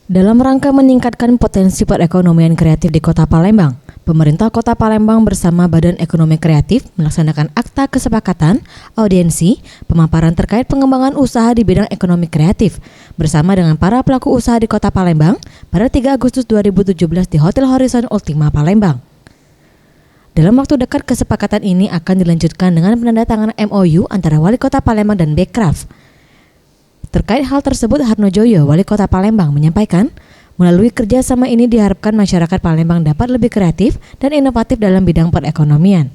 Dalam rangka meningkatkan potensi perekonomian kreatif di Kota Palembang, pemerintah Kota Palembang bersama Badan Ekonomi Kreatif melaksanakan akta kesepakatan, audiensi, pemaparan terkait pengembangan usaha di bidang ekonomi kreatif bersama dengan para pelaku usaha di Kota Palembang pada 3 Agustus 2017 di Hotel Horizon Ultima Palembang. Dalam waktu dekat, kesepakatan ini akan dilanjutkan dengan penandatanganan MOU antara Wali Kota Palembang dan Bekraf. Terkait hal tersebut, Harno Joyo, Wali Kota Palembang, menyampaikan, melalui kerjasama ini diharapkan masyarakat Palembang dapat lebih kreatif dan inovatif dalam bidang perekonomian.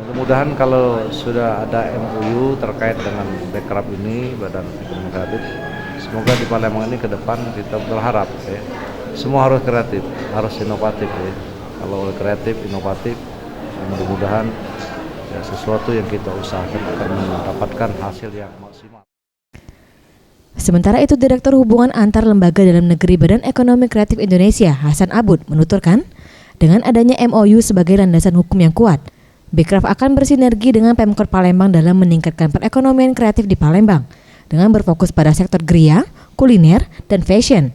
Mudah-mudahan kalau sudah ada MOU terkait dengan Bekraf ini, Badan Ekonomi Kreatif, semoga di Palembang ini ke depan kita berharap semua harus kreatif, harus inovatif Kalau kreatif, inovatif, mudah-mudahan sesuatu yang kita usahakan akan mendapatkan hasil yang maksimal. Sementara itu, Direktur Hubungan Antar Lembaga Dalam Negeri Badan Ekonomi Kreatif Indonesia, Hasan Abud, menuturkan, dengan adanya MOU sebagai landasan hukum yang kuat, Bekraf akan bersinergi dengan Pemkot Palembang dalam meningkatkan perekonomian kreatif di Palembang, dengan berfokus pada sektor gria, kuliner, dan fashion.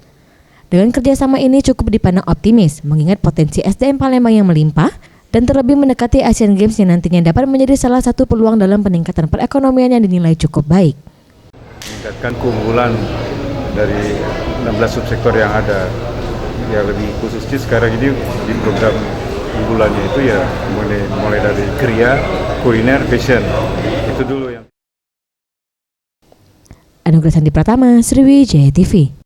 Dengan kerjasama ini cukup dipandang optimis, mengingat potensi SDM Palembang yang melimpah, dan terlebih mendekati Asian Games yang nantinya dapat menjadi salah satu peluang dalam peningkatan perekonomian yang dinilai cukup baik. Meningkatkan keunggulan dari 16 subsektor yang ada, ya lebih khususnya sekarang ini di program unggulannya itu ya mulai dari kria, kuliner, fashion, itu dulu yang. Anugerah Sandi Pratama, Sriwijaya TV.